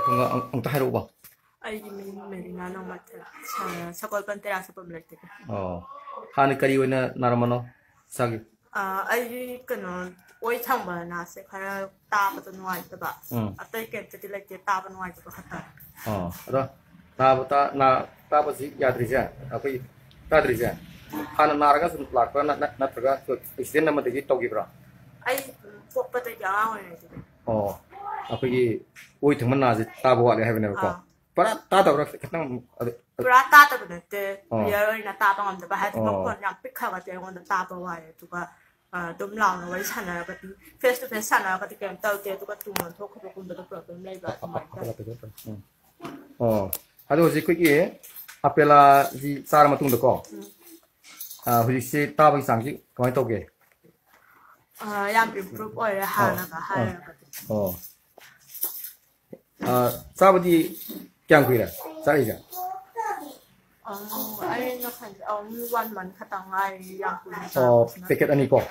뭔가 엉뚱 하러 봐. 아이기 메리나 노마테라 사골 반테라 사범렉테 하늘까지 오는 나라만어 사기. 아이기 그는 오이 창바 나세 가라 따바도 노아이다바 아따이 겐트디 렉테 따바 노아이다바 하타 알아. 따바다 나 따바지 야드리자. 아그 따드리자. 하는 나라가 좀 라고 나 들어가 그 익스텐 남은 되게 똑이더라. 아이 뽑바도 야와네 아그 오이 등만 나지 따보 와래 해보네 거. para tata orang kita para tata bener biar ina tata ngam dah bahas bangkon yang pikha kata yang orang tata wai tu ka dom lang wai sana kata face to face sana kata kan tahu dia tu ka tu man thok thok kun betul problem lai ba ada uji kuih apela di cara matung deko uji si tahu isangki kau itu ke yang improve oleh hana ka hana sahabat di Kiang kuira, saya aja. Ay nakan, one month katangay yang kulit. Paket ani ko.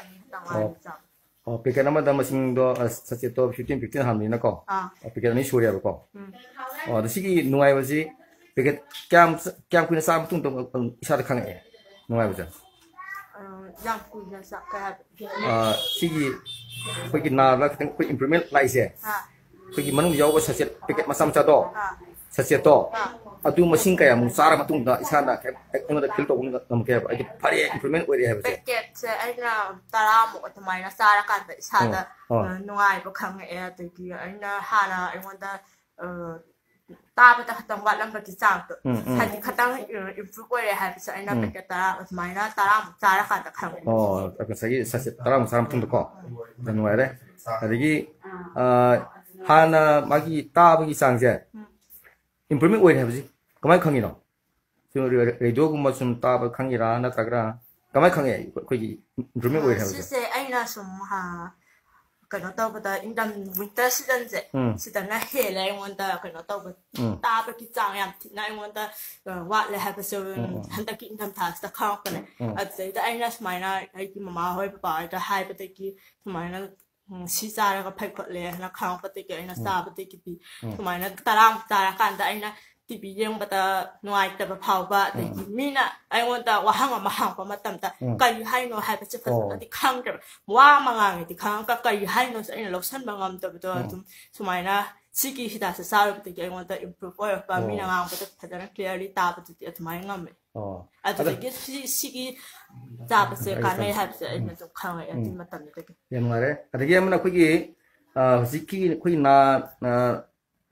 Paket nama dah masing do satu 15 hamil nak ko. Paket ani surya ko. Dah sigi nuai basi paket kiang kuira sama tung isar kang nuai basa. Yang kuira sakit. Sigi paket nara kita kuih implement lagi sih. Paket mana dia jauh satu paket masam satu. Sasiato, adu mesin kaya musara matung da isana kayak yang ada kilto pun nggak kayak apa, aja pada implement area apa sih? Paket saya taramu atau mana sara kan isana nungai bukan tu dia, ina hana, ina ada tapi tak ketang walam bagi cangtu, hanya ketang improve area apa sih? Ina paket taramu atau mana taramu sara kan tak kamu. Aku saya sasiat taramu sara matung deko, dan nungai deh. Jadi hana bagi tapi isangnya. Improvement way है बजी कमाई खंगी ना तो रेडियो को मौसम ताब खंगी रहा ना तगड़ा कमाई खंगे कोई improvement way है बजी से ऐना सुम्हा कनो तो बता इंदम winter season से season ना हेले इंगोंदा कनो तो बता ताब की चांग याम ना इंगोंदा वाट ले है बस हंता की इंदम थास ता खाओ कने अते ता ऐना स्माइना आई की ममा होय पा ता हाय पते की स्माइना si cara ka phai khot le na khang pati ke ina sa pati ki ti tumai na tarang cara kan da ina ti bi yeng bata nuai ta ba phau ba de mi na ai won ta wa hang ma hang pa ma tam ta kai hai no hai pa che pa ti khang ta wa ma ngang ti khang ka kai hai no sa ina lo san ba ngam ta ba to tumai na si ki hita sa sa pati ke won ta improve or pa mi na ngang pa ta ta clearly ta pa ti tumai ngam me ato ki si ki ta pa se kan nei hai se ina to khang ai ti ma tam ni te yang mana? Ada yang mana kuih ziki kuih na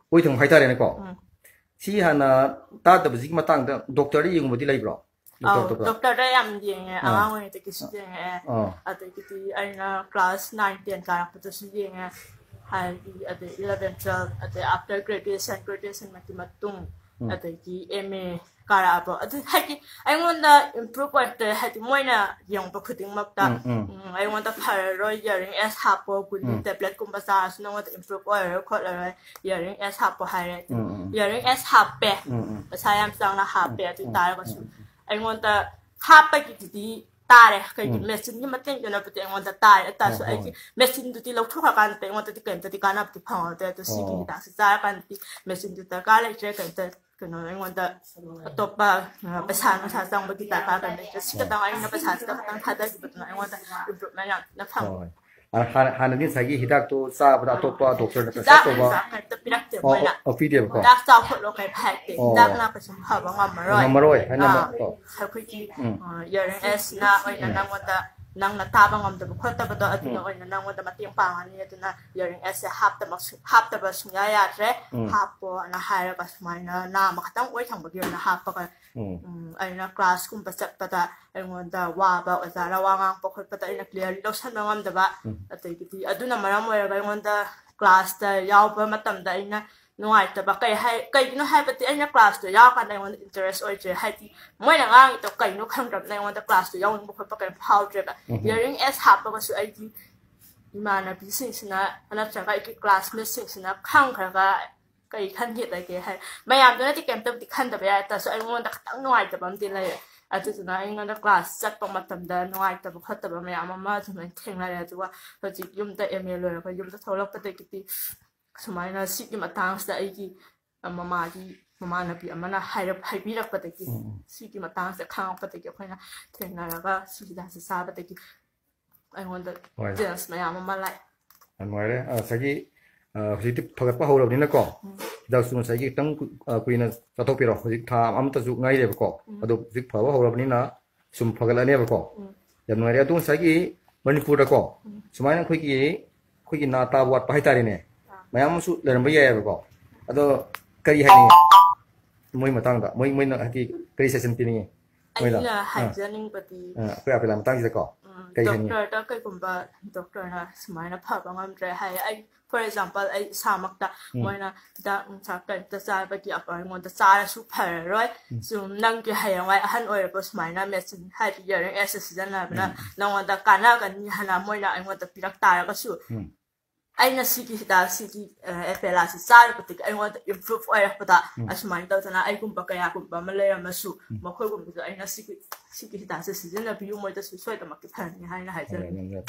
kuih teng hai tari ni ko. Si hana tak ada ziki matang doktor ni yang mesti lagi bro. Doktor dah yang dia awang ni tak kisah dia. Ada kita aina class 9 10 kan apa tu dia. Hai ada 11 12 ada after graduation mati matung. Ada ki MA kara apa. Ada hai ai wanda improve kuat hai moi na yang berkuting makta. Ai wanda paroi yang S hapo guli tablet kumbasa seno wanda improve kuat lah yang S hapo hai. Yang S hape. Saya sang na hape tu tarik kasu. Ai wanda hape kita tarik kayak mesin ni mungkin jangan betul ai wanda tarik. Tapi ai mesin tu di laut tu kan tu ai wanda di kan tu di kan apa di pang tu tu sih kita secara kan di mesin tu tak kalah je kan tu. Kena yang wanda atau apa pesan sang bagi tak kan jadi kita tahu ini pesan kita kadang ada di betul yang wanda improvement yang nak faham. Hana ni saya hidak tu sah pada atau apa doktor nak sah tu apa? Video ko. Dah tahu kalau kayak pakai, dah nak pesan apa ngamaroi. Ngamaroi, hanya saya kuci, yang S na, yang wanda nang natabang am da khot ta ba da aduna oi nang wanda matiang pangan ni aduna yaring as hap ta ba sunga ya tre hap po na haira ba smai na makatang oi thang ba gyam na hap pa ai na class kum pa chat pa ta ai wanda wa ba za ra wa ngang pa khot pa ta ina clear lo san ngam da ba atai ki aduna maram oi ga wanda class ta yaw pa matam da ina nuai ta ba kai no hai pati anya class to yaw kan dai won interest oi je hai ti moi na ngang to kai no khang dap dai won ta class to yaw bo khot pa kai phau je ba yaring s hap ba su ai ti imana bi sin sina ana cha kai ki class me sin sina khang kha ga kai khan hit dai ke hai mayam da ti kem ta ti khan da ba ta su ai won ta tang nuai ta bam ti lai atu na ai ngang da class chat pa matam da nuai ta ba khot ta ba mayam ma chu men theng lai tu wa ji yum ta email lo ka yum ta tholak pa te ki ti Sumaina siki matang sa iki ꯃꯃꯥꯟꯅꯕꯤ ꯑꯃꯅ ꯍꯥꯏꯕꯤꯔꯛꯄꯗꯒꯤ ꯁꯤꯒꯤ ꯃꯇꯥꯡꯁꯦ ꯈꯪꯉꯛꯄꯗꯒꯤ ꯑꯩꯈꯣꯏꯅ ꯊꯦꯡꯅꯔꯒ ꯁꯤ ꯍꯤꯗꯥꯛꯁꯦ ꯆꯥꯕꯗꯒꯤ ꯑꯩꯉꯣꯟꯗ ꯆꯦꯟꯖ ꯃꯌꯥꯝ ꯑꯃ ꯂꯥꯛꯑꯦ ꯅꯨꯡꯉꯥꯏꯔꯦ ꯉꯁꯥꯏꯒꯤ ꯍꯧꯖꯤꯛꯇꯤ ꯐꯒꯠꯄ ꯍꯧꯔꯕꯅꯤꯅꯀꯣ ꯍꯤꯗꯥꯛꯁꯨ ꯉꯁꯥꯏꯒꯤ ꯈꯤꯇꯪ ꯀꯨꯏꯅ ꯆꯥꯊꯣꯛꯄꯤꯔꯣ ꯍꯧꯖꯤꯛ ꯊꯥ ꯑꯃꯇꯁꯨ ꯉꯥꯏꯔꯦꯕꯀꯣ ꯑꯗꯣ ꯍꯧꯖꯤꯛ ꯐꯕ ꯍꯧꯔꯕꯅꯤꯅ ꯁꯨꯝ ꯐꯒꯠꯂꯅꯦꯕꯀꯣ ꯌꯥꯝ ꯅꯨꯡꯉꯥꯏꯔꯦ ꯑꯗꯣ ꯉꯁꯥꯏꯒꯤ ꯃꯅꯤꯄꯨꯔꯗꯀꯣ ꯁꯨꯃꯥꯏꯅ ꯑꯩꯈꯣꯏꯒꯤ ꯅꯥ ꯇꯥꯕ ꯋꯥꯠꯄ ꯍꯥꯏꯇꯥꯔꯦꯅꯦ ꯃꯌꯥꯝ ꯑꯃꯁꯨ ꯂꯩꯔꯝꯕ ꯌꯥꯏꯑꯕꯀꯣ ꯑꯗꯣ ꯀꯔꯤ ꯍꯥꯏꯅꯤꯡꯉꯤ ꯃꯣꯏ ꯃꯇꯥꯡꯗ ꯃꯣꯏꯅ ꯍꯥꯏꯗꯤ ꯀꯔꯤ ꯁꯖꯦꯁꯟ ꯄꯤꯅꯤꯡꯉꯤ ꯑꯩꯅ ꯍꯥꯏꯖꯅꯤꯡꯕꯗꯤ ꯑꯩꯈꯣꯏ ꯑꯄꯦꯂꯥ ꯃꯇꯥꯡꯁꯤꯗꯀꯣ ꯗꯣꯛꯇꯔꯗ ꯀꯩꯒꯨꯝꯕ ꯗꯣꯛꯇꯔꯅ ꯁꯨꯃꯥꯏꯅ ꯐꯕ ꯉꯝꯗ꯭ꯔꯦ ꯍꯥꯏ ꯑꯩ ꯐꯣꯔ ꯑꯦꯛꯖꯥꯝꯄꯜ ꯑꯩ ꯏꯁꯥꯃꯛꯇ ꯃꯣꯏꯅ ꯍꯤꯗꯥꯛ ꯅꯨꯡꯆꯥꯛ ꯀꯔꯤꯝꯇ ꯆꯥꯕꯒꯤ ꯑꯩꯉꯣꯟꯗ ꯆꯥꯔꯁꯨ ꯐꯔꯔꯣꯏ ꯁꯨꯝ ꯅꯪꯒꯤ ꯍꯌꯦꯡꯋꯥꯏ ꯑꯍꯟ ꯑꯣꯏꯔꯕ ꯁꯨꯃꯥꯏꯅ ꯃꯦꯆꯤꯟ ꯍꯥꯏꯗꯤ ꯏꯌꯔꯤꯡ ꯑꯦꯁ ꯁꯤꯖꯤꯟꯅꯕꯅ ꯅꯪꯉꯣꯟꯗ ꯀꯥꯟꯅꯒꯅꯤ ꯍꯥꯏꯅ ꯃꯣꯏꯅ ꯑꯩꯉꯣꯟꯗ ꯄꯤꯔꯛ ꯇꯥꯔꯒꯁꯨ ꯑꯩꯅ ꯁꯤꯒꯤ ꯍꯤꯗꯥꯛ ꯁꯤꯒꯤ ꯑꯦꯄꯦꯂꯥꯁꯤ ꯆꯥꯔꯨꯕꯗꯒꯤ ꯑꯩꯉꯣꯟꯗ ꯏꯝꯄ꯭ꯔꯨꯚ ꯑꯣꯏꯔꯛꯄꯗ ꯑꯁꯨꯃꯥꯏꯅ ꯇꯧꯗꯅ ꯑꯩꯒꯨꯝꯕ ꯀꯌꯥꯒꯨꯝꯕ ꯑꯃ ꯂꯩꯔꯝꯃꯁꯨ ꯃꯈꯣꯏꯒꯨꯝꯕꯗꯣ ꯑꯩꯅ ꯁꯤꯒꯤ ꯍꯤꯗꯥꯛꯁꯦ ꯁꯤꯖꯤꯟꯅꯕꯤꯌꯨ ꯃꯣꯏꯗꯁꯨ ꯁꯣꯏꯗꯅꯃꯛꯀꯤ ꯐꯔꯅꯤ ꯍꯥꯏꯅ ꯍꯥꯏꯖꯅꯤꯡꯉꯤ